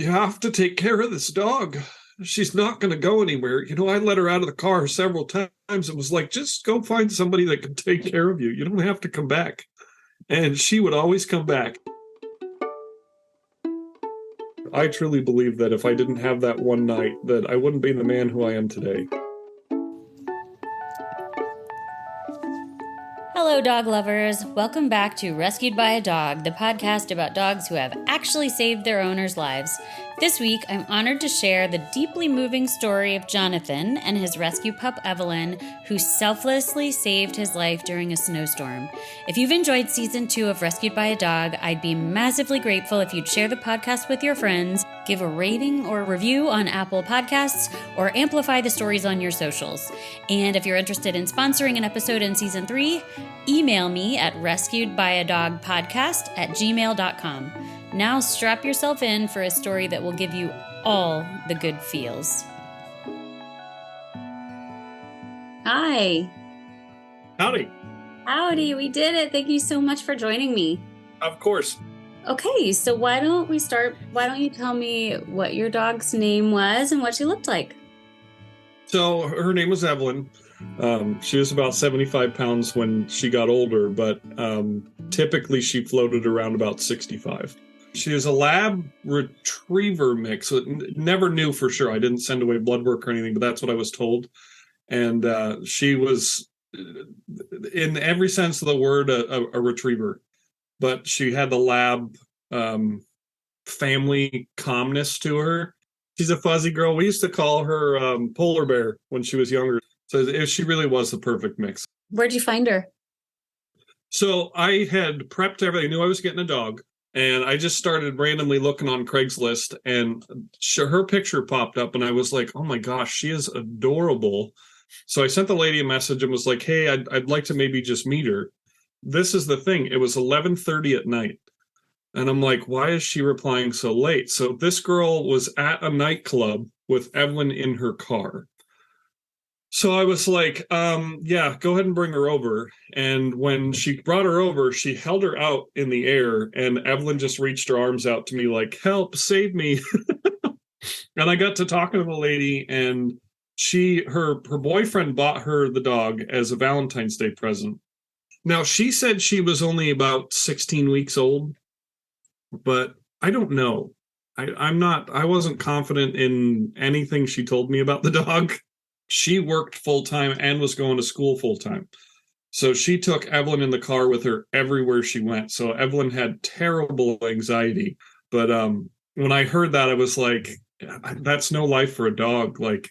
You have to take care of this dog. She's not going to go anywhere. I let her out of the car several times and was like, just go find somebody that can take care of you. You don't have to come back. And she would always come back. I truly believe that if I didn't have that one night, that I wouldn't be the man who I am today. Hello, dog lovers. Welcome back to Rescued by a Dog, the podcast about dogs who have actually saved their owners' lives. This week, I'm honored to share the deeply moving story of Jonathan and his rescue pup, Evelyn, who selflessly saved his life during a snowstorm. If you've enjoyed season 2 of Rescued by a Dog, I'd be massively grateful if you'd share the podcast with your friends, give a rating or review on Apple Podcasts, or amplify the stories on your socials. And if you're interested in sponsoring an episode in season 3, email me at rescuedbyadogpodcast@gmail.com. Now strap yourself in for a story that will give you all the good feels. Hi. Howdy. Howdy, we did it. Thank you so much for joining me. Of course. Okay, so why don't you tell me what your dog's name was and what she looked like? So her name was Evelyn. She was about 75 pounds when she got older, but typically she floated around about 65. She is a lab retriever mix. So never knew for sure. I didn't send away blood work or anything, but that's what I was told. And she was, in every sense of the word, a retriever. But she had the lab family calmness to her. She's a fuzzy girl. We used to call her Polar Bear when she was younger. So she really was the perfect mix. Where'd you find her? So I had prepped everything. I knew I was getting a dog. And I just started randomly looking on Craigslist. And her picture popped up. And I was like, oh my gosh, she is adorable. So I sent the lady a message and was like, hey, I'd like to maybe just meet her. This is the thing. It was 11:30 at night. And I'm like, why is she replying so late? So this girl was at a nightclub with Evelyn in her car. So I was like, yeah, go ahead and bring her over. And when she brought her over, she held her out in the air, and Evelyn just reached her arms out to me like, help, save me. And I got to talking to the lady, and her boyfriend bought her the dog as a Valentine's Day present. Now, she said she was only about 16 weeks old, but I don't know. I wasn't confident in anything she told me about the dog. She worked full-time and was going to school full-time. So she took Evelyn in the car with her everywhere she went. So Evelyn had terrible anxiety. But when I heard that, I was like, that's no life for a dog. Like,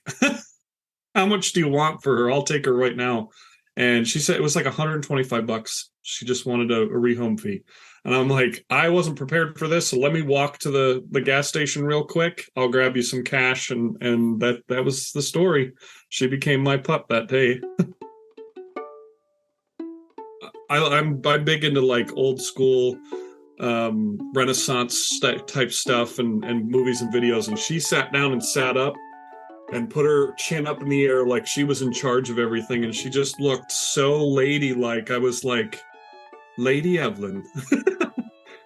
how much do you want for her? I'll take her right now. And she said it was like $125. She just wanted a rehome fee. And I'm like, I wasn't prepared for this, so let me walk to the gas station real quick. I'll grab you some cash, and that was the story. She became my pup that day. I'm big into like old school Renaissance type stuff and movies and videos. And she sat down and sat up and put her chin up in the air like she was in charge of everything. And she just looked so ladylike. I was like, Lady Evelyn.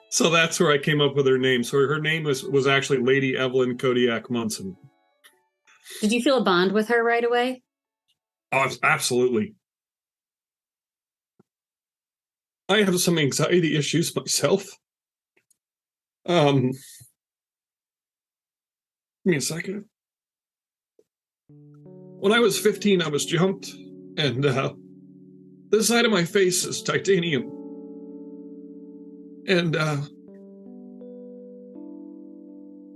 So that's where I came up with her name. So her name was actually Lady Evelyn Kodiak Munson. Did you feel a bond with her right away? Oh, absolutely. I have some anxiety issues myself. Give me a second. When I was 15, I was jumped, and the side of my face is titanium. And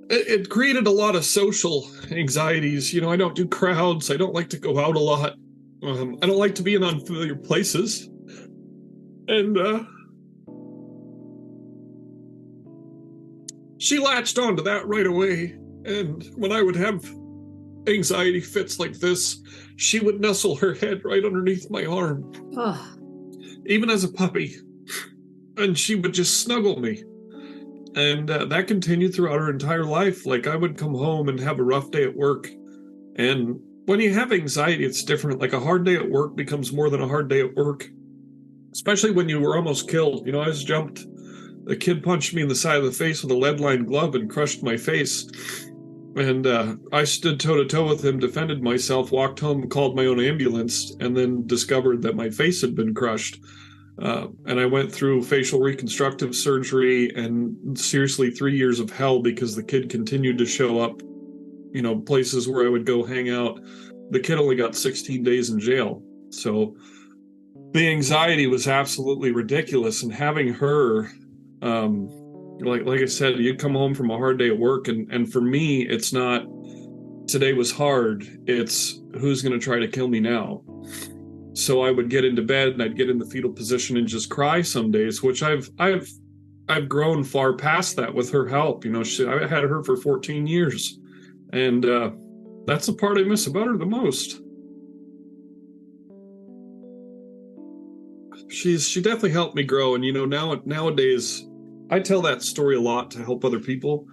it created a lot of social anxieties. I don't do crowds. I don't like to go out a lot. I don't like to be in unfamiliar places. And she latched onto that right away. And when I would have anxiety fits like this, she would nestle her head right underneath my arm. Oh. Even as a puppy. And she would just snuggle me. And that continued throughout her entire life. Like, I would come home and have a rough day at work. And when you have anxiety, it's different. Like, a hard day at work becomes more than a hard day at work. Especially when you were almost killed. I was jumped a kid punched me in the side of the face with a lead-lined glove and crushed my face. And I stood toe-to-toe with him, defended myself, walked home, called my own ambulance, and then discovered that my face had been crushed. And I went through facial reconstructive surgery and seriously 3 years of hell because the kid continued to show up, places where I would go hang out. The kid only got 16 days in jail. So the anxiety was absolutely ridiculous. And having her, like I said, you'd come home from a hard day at work. And for me, it's not today was hard. It's who's going to try to kill me now. So I would get into bed and I'd get in the fetal position and just cry some days, which I've grown far past that with her help. I had her for 14 years, and that's the part I miss about her the most. She definitely helped me grow, and nowadays I tell that story a lot to help other people.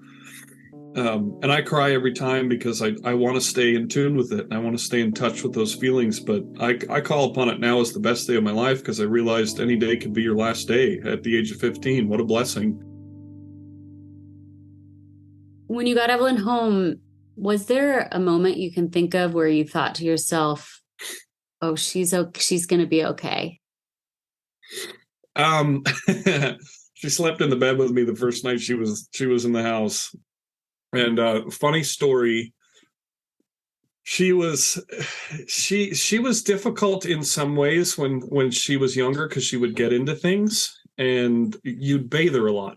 And I cry every time because I want to stay in tune with it. And I want to stay in touch with those feelings. But I call upon it now as the best day of my life because I realized any day could be your last day at the age of 15. What a blessing. When you got Evelyn home, was there a moment you can think of where you thought to yourself, oh, she's going to be okay? She slept in the bed with me the first night she was in the house. And funny story, she was difficult in some ways when she was younger because she would get into things and you'd bathe her a lot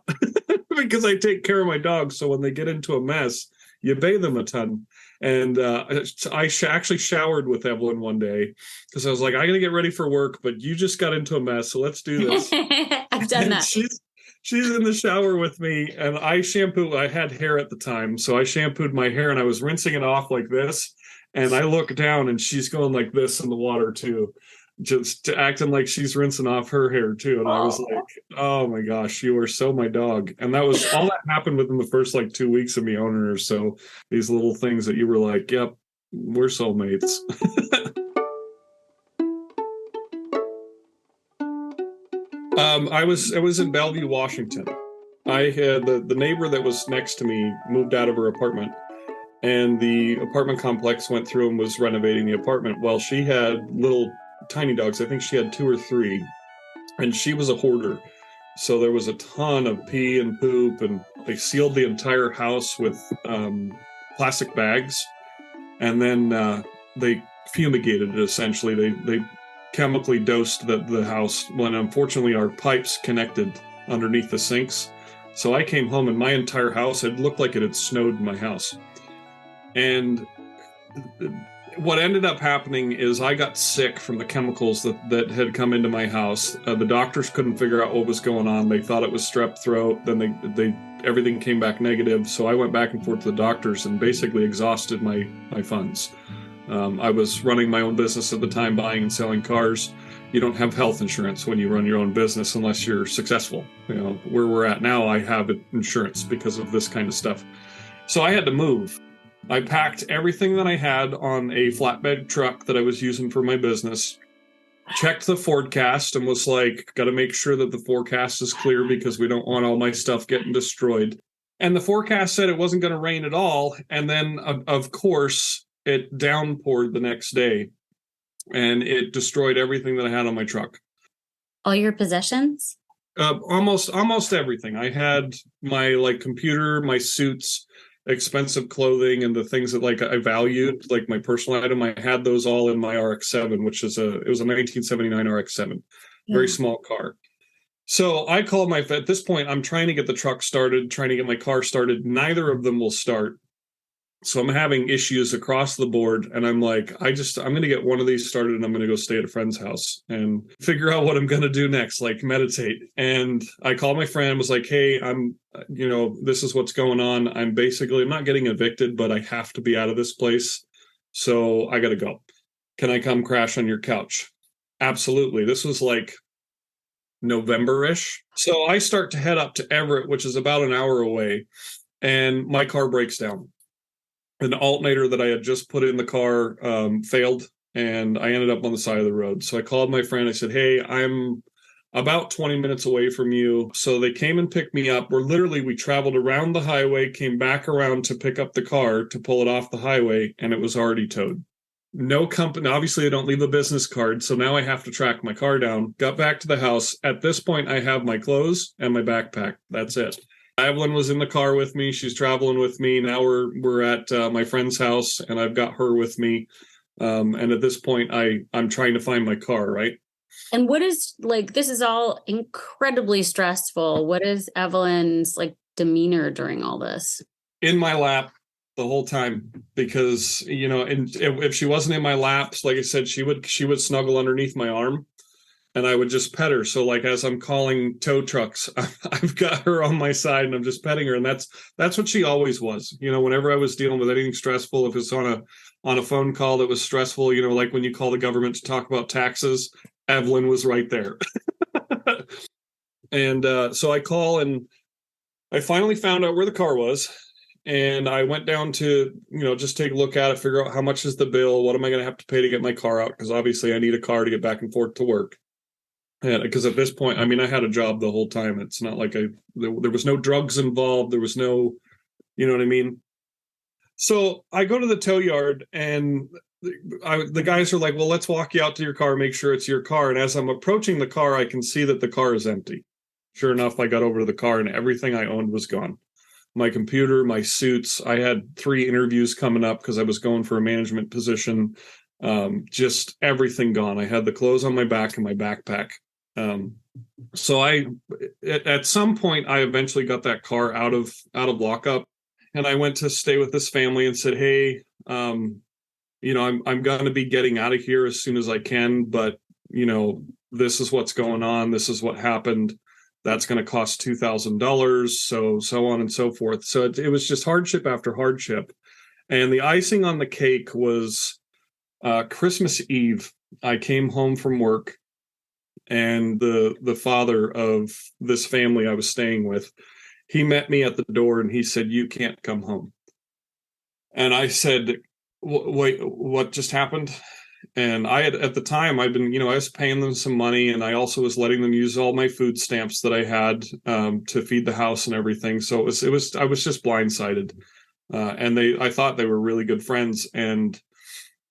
because I take care of my dogs. So when they get into a mess, you bathe them a ton. And I actually showered with Evelyn one day because I was like, I got to get ready for work, but you just got into a mess. So let's do this. I've done that. She's in the shower with me, and I had hair at the time, so I shampooed my hair, and I was rinsing it off like this, and I look down, and she's going like this in the water, too, just acting like she's rinsing off her hair, too, and I was like, oh, my gosh, you are so my dog, and that was all that happened within the first, 2 weeks of me owning her, so these little things that you were like, yep, we're soulmates. I was in Bellevue, Washington. I had the neighbor that was next to me moved out of her apartment, and the apartment complex went through and was renovating the apartment. Well, she had little tiny dogs. I think she had 2 or 3, and she was a hoarder. So there was a ton of pee and poop, and they sealed the entire house with plastic bags, and then they fumigated it. Essentially, they chemically dosed the house when unfortunately our pipes connected underneath the sinks. So I came home and my entire house, it looked like it had snowed in my house. And what ended up happening is I got sick from the chemicals that had come into my house. The doctors couldn't figure out what was going on. They thought it was strep throat. Then they everything came back negative. So I went back and forth to the doctors and basically exhausted my funds. I was running my own business at the time, buying and selling cars. You don't have health insurance when you run your own business unless you're successful. Where we're at now, I have insurance because of this kind of stuff. So I had to move. I packed everything that I had on a flatbed truck that I was using for my business, checked the forecast and was like, got to make sure that the forecast is clear because we don't want all my stuff getting destroyed. And the forecast said it wasn't going to rain at all. And then, of course, it downpoured the next day, and it destroyed everything that I had on my truck. All your possessions? Almost everything. I had my computer, my suits, expensive clothing, and the things that I valued, like my personal item. I had those all in my RX-7, which is it was a 1979 RX-7, very small car. So I called at this point, I'm trying to get the truck started, trying to get my car started. Neither of them will start. So I'm having issues across the board, and I'm like, I'm going to get one of these started, and I'm going to go stay at a friend's house and figure out what I'm going to do next, meditate. And I called my friend and was like, hey, this is what's going on. I'm not getting evicted, but I have to be out of this place. So I got to go. Can I come crash on your couch? Absolutely. This was November-ish. So I start to head up to Everett, which is about an hour away, and my car breaks down. An alternator that I had just put in the car failed, and I ended up on the side of the road. So I called my friend. I said, hey, I'm about 20 minutes away from you. So they came and picked me up. We traveled around the highway, came back around to pick up the car to pull it off the highway, and it was already towed. No company, obviously I don't leave a business card, so now I have to track my car down. Got back to the house. At this point, I have my clothes and my backpack. That's it. Evelyn was in the car with me. She's traveling with me. Now we're at my friend's house, and I've got her with me. And at this point, I'm trying to find my car, right? And what is, like, this is all incredibly stressful. What is Evelyn's, like, demeanor during all this? In my lap the whole time, because, you know, and if she wasn't in my laps, like I said, she would snuggle underneath my arm, and I would just pet her. So like as I'm calling tow trucks, I've got her on my side and I'm just petting her, and that's what she always was. You know, whenever I was dealing with anything stressful, if it's on a phone call that was stressful, you know, like when you call the government to talk about taxes, Evelyn was right there. And so I call, and I finally found out where the car was. And I went down to, you know, just take a look at it, figure out how much is the bill, what am I going to have to pay to get my car out? Because obviously I need a car to get back and forth to work. And because at this point, I mean, I had a job the whole time. It's not like there was no drugs involved. There was no, you know what I mean? So I go to the tow yard, and the guys are like, well, let's walk you out to your car, make sure it's your car. And as I'm approaching the car, I can see that the car is empty. Sure enough, I got over to the car, and everything I owned was gone. My computer, my suits. I had 3 interviews coming up because I was going for a management position. Just everything gone. I had the clothes on my back and my backpack. So at some point, I eventually got that car out of lockup, and I went to stay with this family and said, hey, you know, I'm going to be getting out of here as soon as I can, but, you know, this is what's going on. This is what happened. That's going to cost $2,000. So on and so forth. So it was just hardship after hardship. And the icing on the cake was Christmas Eve. I came home from work, and the father of this family I was staying with, he met me at the door, and he said, you can't come home. And I said, wait, what just happened? And I had, at the time, I'd been, you know, I was paying them some money, and I also was letting them use all my food stamps that I had to feed the house and everything. So I was just blindsided. And I thought they were really good friends. And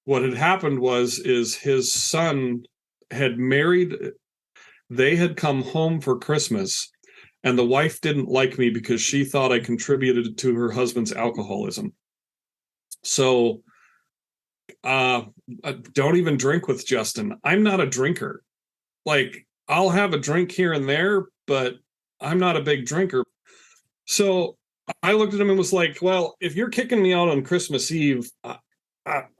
what had happened is his son had married. They had come home for Christmas, and the wife didn't like me because she thought I contributed to her husband's alcoholism. So don't even drink with Justin. I'm not a drinker. Like, I'll have a drink here and there, but I'm not a big drinker. So I looked at him and was like, well, if you're kicking me out on Christmas Eve,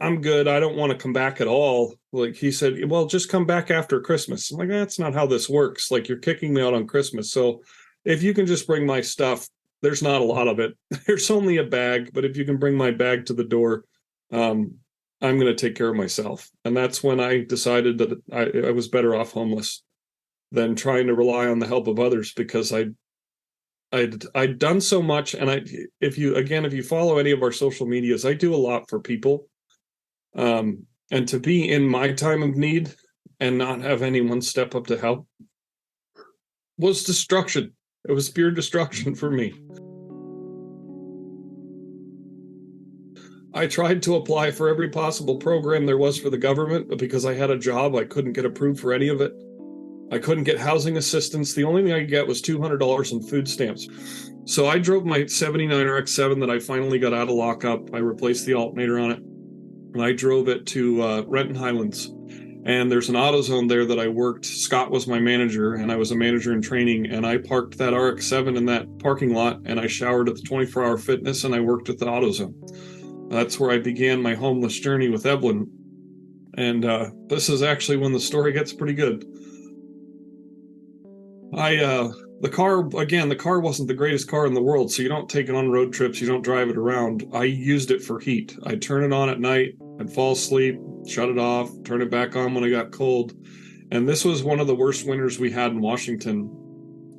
I'm good. I don't want to come back at all. Like, he said, well, just come back after Christmas. I'm like, that's not how this works. Like, you're kicking me out on Christmas. So if you can just bring my stuff, there's not a lot of it. There's only a bag, but if you can bring my bag to the door, I'm going to take care of myself. And that's when I decided that I was better off homeless than trying to rely on the help of others, because I'd done so much. And if you follow any of our social medias, I do a lot for people. And to be in my time of need and not have anyone step up to help was destruction. It was pure destruction for me. I tried to apply for every possible program there was for the government, but because I had a job, I couldn't get approved for any of it. I couldn't get housing assistance. The only thing I could get was $200 in food stamps. So I drove my 79 RX-7 that I finally got out of lockup. I replaced the alternator on it, and I drove it to Renton Highlands. And there's an AutoZone there that I worked. Scott was my manager, and I was a manager in training. And I parked that RX-7 in that parking lot, and I showered at the 24-hour fitness, and I worked at the AutoZone. That's where I began my homeless journey with Evelyn. And this is actually when the story gets pretty good. The car wasn't the greatest car in the world, so you don't take it on road trips, you don't drive it around. I used it for heat. I'd turn it on at night, I'd fall asleep, shut it off, turn it back on when it got cold. And this was one of the worst winters we had in Washington.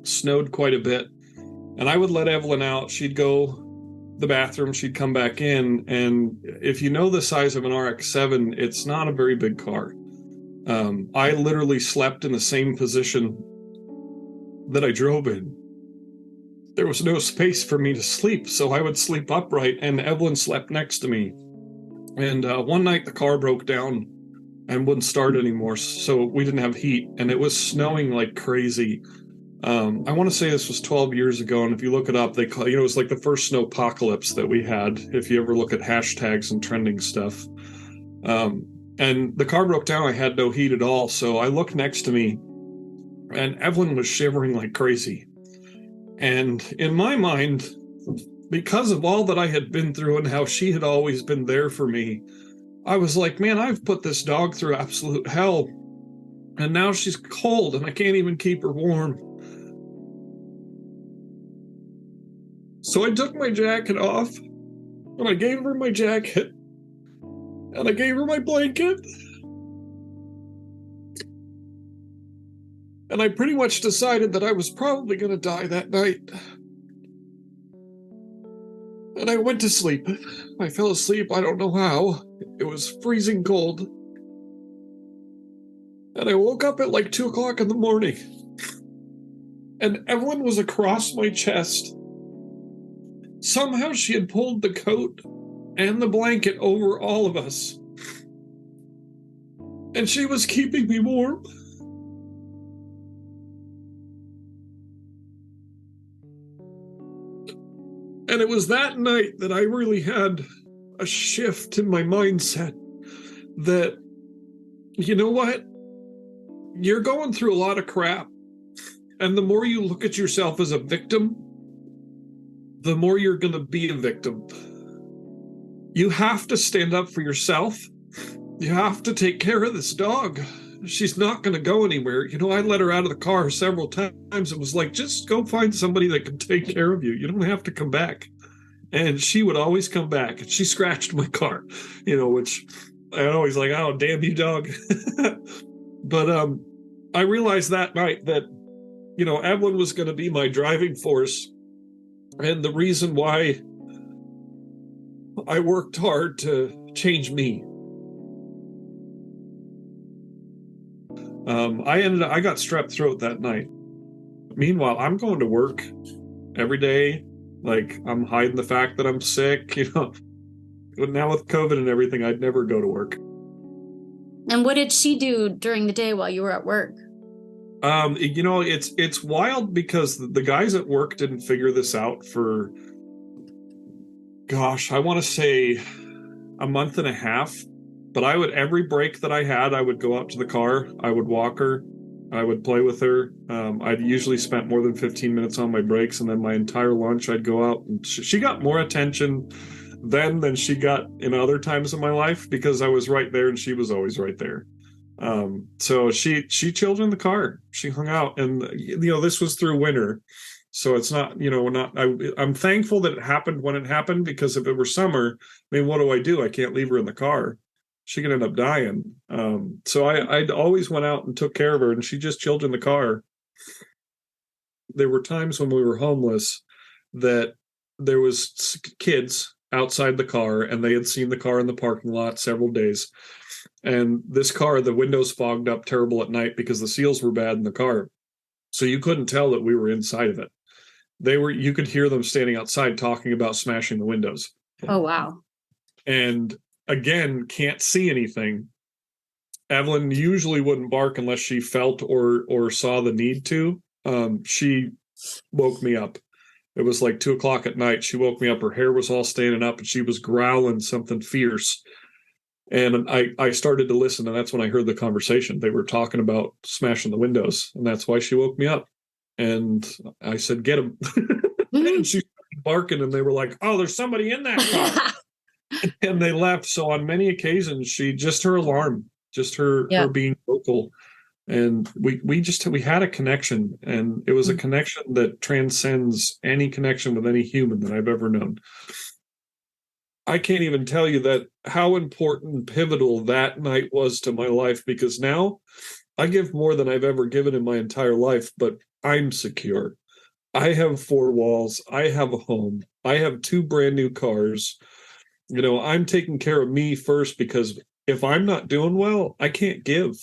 Snowed quite a bit. And I would let Evelyn out. She'd go the bathroom, she'd come back in, and if you know the size of an RX-7, it's not a very big car. I literally slept in the same position that I drove in, there was no space for me to sleep, so I would sleep upright, and Evelyn slept next to me. And one night the car broke down and wouldn't start anymore, so we didn't have heat, and it was snowing like crazy. I want to say this was 12 years ago, and if you look it up, they call it was like the first snowpocalypse that we had. If you ever look at hashtags and trending stuff, and the car broke down, I had no heat at all, so I looked next to me, and Evelyn was shivering like crazy. And in my mind, because of all that I had been through and how she had always been there for me, I was like, man, I've put this dog through absolute hell, and now she's cold, and I can't even keep her warm. So I took my jacket off, and I gave her my jacket, and I gave her my blanket, and I pretty much decided that I was probably going to die that night. And I went to sleep. I fell asleep, I don't know how. It was freezing cold. And I woke up at like 2 o'clock in the morning. And Evelyn was across my chest. Somehow she had pulled the coat and the blanket over all of us. And she was keeping me warm. And it was that night that I really had a shift in my mindset that, you know what? You're going through a lot of crap. And the more you look at yourself as a victim, the more you're going to be a victim. You have to stand up for yourself. You have to take care of this dog. She's not going to go anywhere. I let her out of the car several times. It was like, just go find somebody that can take care of you. You don't have to come back. And she would always come back. And she scratched my car, which I always like, oh, damn you, dog. But I realized that night that, Evelyn was going to be my driving force. And the reason why I worked hard to change me. I got strep throat that night. Meanwhile, I'm going to work every day. Like, I'm hiding the fact that I'm sick, But now with COVID and everything, I'd never go to work. And what did she do during the day while you were at work? It's wild because the guys at work didn't figure this out for, gosh, I want to say a month and a half. But every break that I had, I would go out to the car, I would walk her, I would play with her. I'd usually spent more than 15 minutes on my breaks, and then my entire lunch I'd go out. And she got more attention then than she got in other times in my life because I was right there and she was always right there. So she chilled in the car. She hung out, and this was through winter. So it's not, I'm thankful that it happened when it happened, because if it were summer, what do? I can't leave her in the car. She could end up dying. So I always went out and took care of her, and she just chilled in the car. There were times when we were homeless that there was kids outside the car, and they had seen the car in the parking lot several days. And this car, the windows fogged up terrible at night because the seals were bad in the car. So you couldn't tell that we were inside of it. You could hear them standing outside talking about smashing the windows. Oh, wow. And again, can't see anything. Evelyn usually wouldn't bark unless she felt or saw the need to. She woke me up. It was like 2 o'clock at night. She woke me up. Her hair was all standing up, and she was growling something fierce. And I started to listen, and that's when I heard the conversation. They were talking about smashing the windows, and that's why she woke me up. And I said, "Get him." And she started barking, and they were like, "Oh, there's somebody in that car." And they left. So on many occasions, her alarm, her being vocal. And we had a connection, and it was a connection that transcends any connection with any human that I've ever known. I can't even tell you that how important and pivotal that night was to my life, because now I give more than I've ever given in my entire life, but I'm secure. I have 4 walls. I have a home. I have 2 brand new cars. I'm taking care of me first, because if I'm not doing well, I can't give.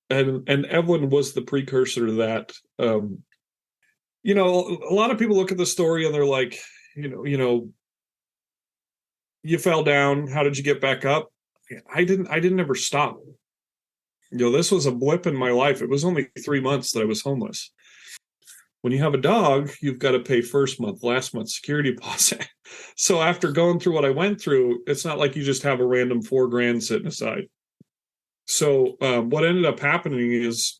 And Evelyn was the precursor to that. A lot of people look at the story and they're like, you fell down. How did you get back up? I didn't ever stop. This was a blip in my life. It was only 3 months that I was homeless. When you have a dog, you've got to pay first month, last month, security deposit. So after going through what I went through, it's not like you just have a random $4,000 sitting aside. So what ended up happening is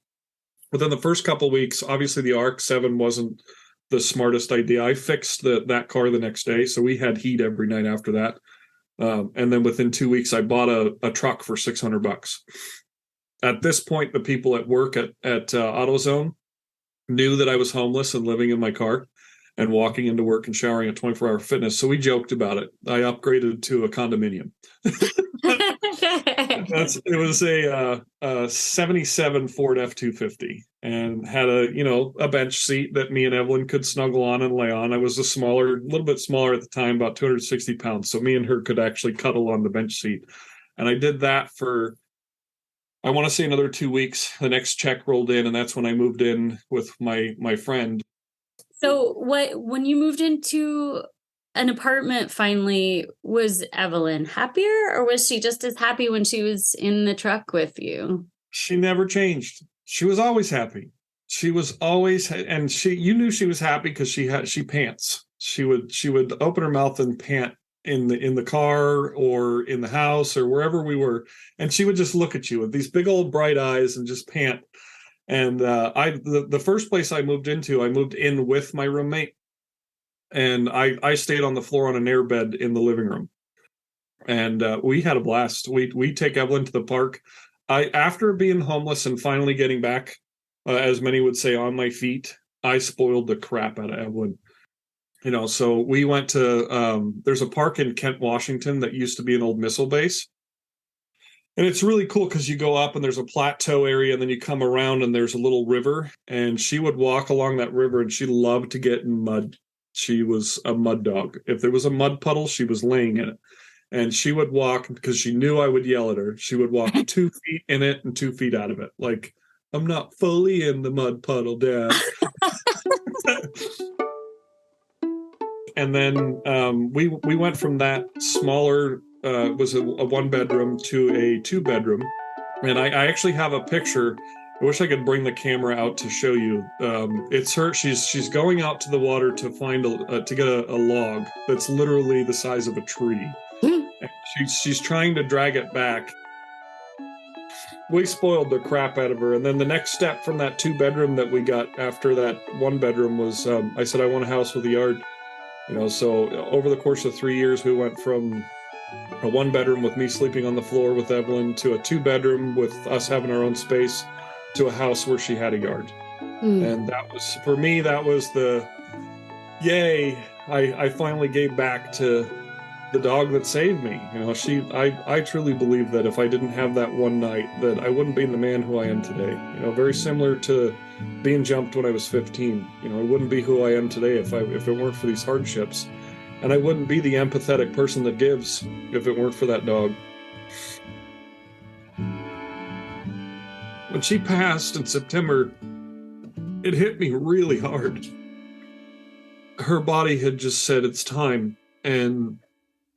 within the first couple of weeks, obviously the RX-7 wasn't the smartest idea. I fixed that car the next day. So we had heat every night after that. And then within 2 weeks, I bought a truck for $600. At this point, the people at work at AutoZone knew that I was homeless and living in my car and walking into work and showering at 24-hour fitness. So we joked about it. I upgraded to a condominium. It was a 77 Ford F-250 and had a bench seat that me and Evelyn could snuggle on and lay on. I was a little bit smaller at the time, about 260 pounds. So me and her could actually cuddle on the bench seat. And I did that for, I want to say, another 2 weeks. The next check rolled in, and that's when I moved in with my friend. So when you moved into an apartment finally, was Evelyn happier, or was she just as happy when she was in the truck with you? She never changed. She was always happy. She was always, and you knew she was happy because she pants. She would open her mouth and pant in the car or in the house or wherever we were, and she would just look at you with these big old bright eyes and just pant. And the first place I moved in with my roommate, and I stayed on the floor on an airbed in the living room, and we had a blast. We take Evelyn to the park. After being homeless and finally getting back, as many would say, on my feet, I spoiled the crap out of Evelyn. So we went to there's a park in Kent, Washington that used to be an old missile base. And it's really cool because you go up and there's a plateau area and then you come around and there's a little river. And she would walk along that river and she loved to get in mud. She was a mud dog. If there was a mud puddle, she was laying in it. And she would walk, because she knew I would yell at her, she would walk 2 feet in it and 2 feet out of it. Like, I'm not fully in the mud puddle, Dad. And then we went from that smaller, was a 1-bedroom to a 2-bedroom. And I actually have a picture. I wish I could bring the camera out to show you. It's her. She's going out to the water to find to get a log that's literally the size of a tree. And she's trying to drag it back. We spoiled the crap out of her. And then the next step from that 2-bedroom that we got after that 1-bedroom was I said I want a house with a yard. So over the course of 3 years, we went from a 1-bedroom with me sleeping on the floor with Evelyn to a 2-bedroom with us having our own space to a house where she had a yard. And that was, for me, that was the yay. I finally gave back to the dog that saved me. I truly believe that if I didn't have that one night, that I wouldn't be the man who I am today. Very similar to being jumped when I was 15. I wouldn't be who I am today if it weren't for these hardships. And I wouldn't be the empathetic person that gives if it weren't for that dog. When she passed in September, it hit me really hard. Her body had just said it's time, and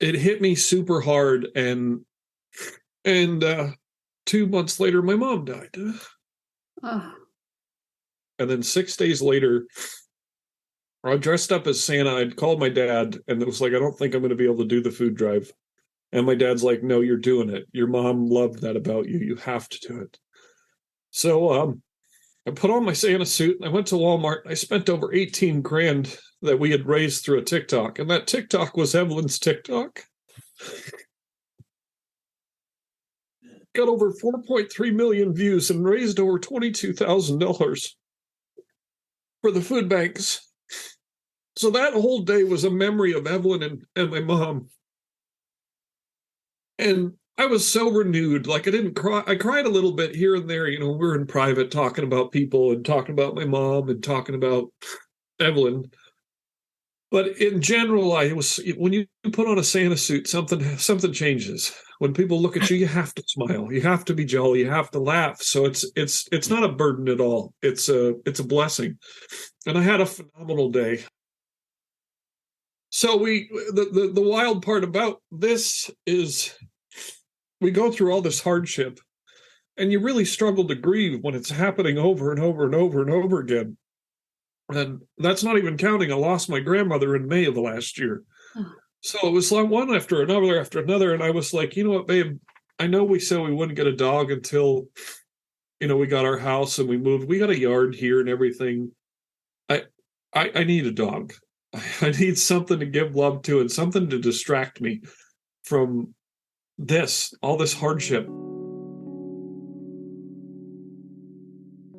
it hit me super hard. And 2 months later, my mom died. Oh. And then 6 days later, I dressed up as Santa. I'd called my dad, and it was like, I don't think I'm going to be able to do the food drive. And my dad's like, no, you're doing it. Your mom loved that about you. You have to do it. So I put on my Santa suit, and I went to Walmart. I spent over $18,000 that we had raised through a TikTok. And that TikTok was Evelyn's TikTok. Got over 4.3 million views and raised over $22,000 for the food banks. So that whole day was a memory of Evelyn and my mom. And I was so renewed. Like, I didn't cry. I cried a little bit here and there. We're in private talking about people and talking about my mom and talking about Evelyn. But in general, when you put on a Santa suit, something changes. When people look at you, you have to smile, you have to be jolly, you have to laugh. So it's not a burden at all. It's a blessing. And I had a phenomenal day. So the wild part about this is we go through all this hardship, and you really struggle to grieve when it's happening over and over and over and over again. And that's not even counting, I lost my grandmother in May of the last year. Oh. So it was like one after another. And I was like, you know what, babe, I know we said we wouldn't get a dog until, we got our house and we moved. We got a yard here and everything. I need a dog. I need something to give love to and something to distract me from all this hardship.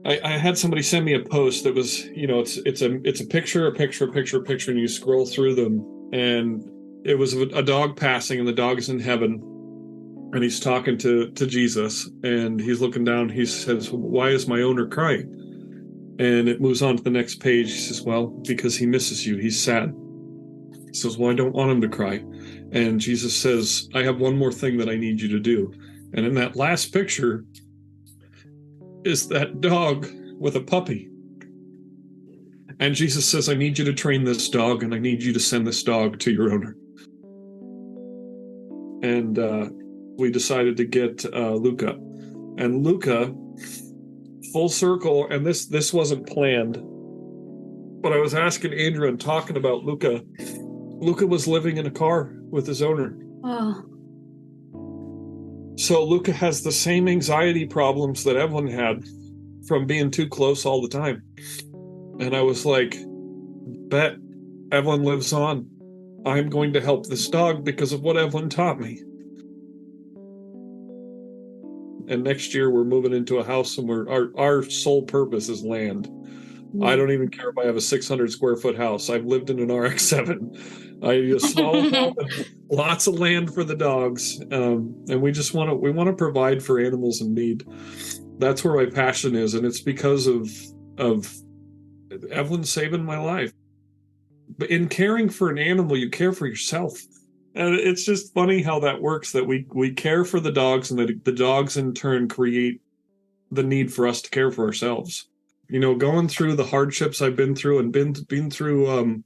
I had somebody send me a post that was, it's a picture, and you scroll through them, and it was a dog passing, and the dog is in heaven, and he's talking to Jesus, and he's looking down. He says, "Why is my owner crying?" And it moves on to the next page. He says, "Well, because he misses you. He's sad." He says, "Well, I don't want him to cry." And Jesus says, "I have one more thing that I need you to do." And in that last picture is that dog with a puppy. And Jesus says, "I need you to train this dog, and I need you to send this dog to your owner." And we decided to get Luca. And Luca, full circle, and this wasn't planned, but I was asking Andrew and talking about Luca. Luca was living in a car with his owner. Oh. So Luca has the same anxiety problems that Evelyn had from being too close all the time. And I was like, bet Evelyn lives on. I'm going to help this dog because of what Evelyn taught me. And next year we're moving into a house, and our sole purpose is land. I don't even care if I have a 600 square foot house. I've lived in an RX-7. A small home, lots of land for the dogs, and we want to provide for animals in need. That's where my passion is, and it's because of Evelyn saving my life. But in caring for an animal, you care for yourself, and it's just funny how that works. That we care for the dogs, and that the dogs in turn create the need for us to care for ourselves. Going through the hardships I've been through, and been through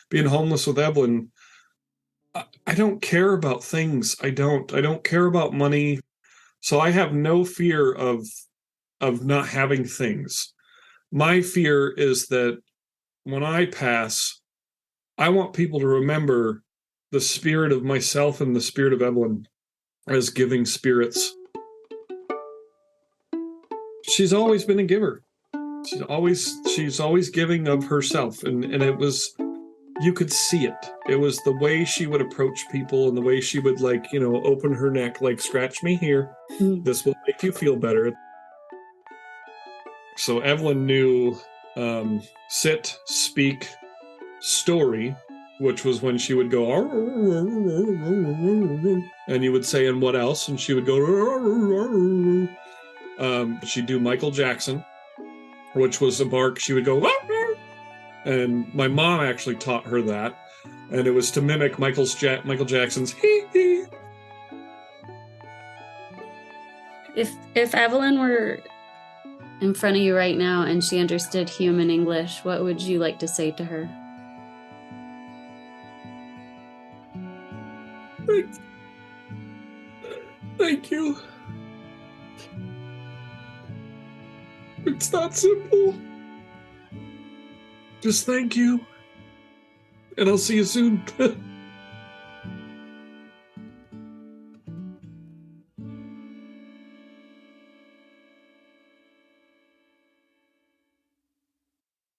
being homeless with Evelyn, I don't care about things. I don't care about money. So I have no fear of not having things. My fear is that when I pass, I want people to remember the spirit of myself and the spirit of Evelyn as giving spirits. She's always been a giver. She's always giving of herself, and it was, you could see it. It was the way she would approach people, and the way she would open her neck, like, scratch me here. This will make you feel better. So Evelyn knew sit, speak, story, which was when she would go, and you would say, "And what else?" And she would go, she'd do Michael Jackson, which was a bark. She would go, and my mom actually taught her that, and it was to mimic Michael Jackson's hee hee. If Evelyn were in front of you right now and she understood human English, what would you like to say to her? Thank you. It's not simple. Just thank you. And I'll see you soon.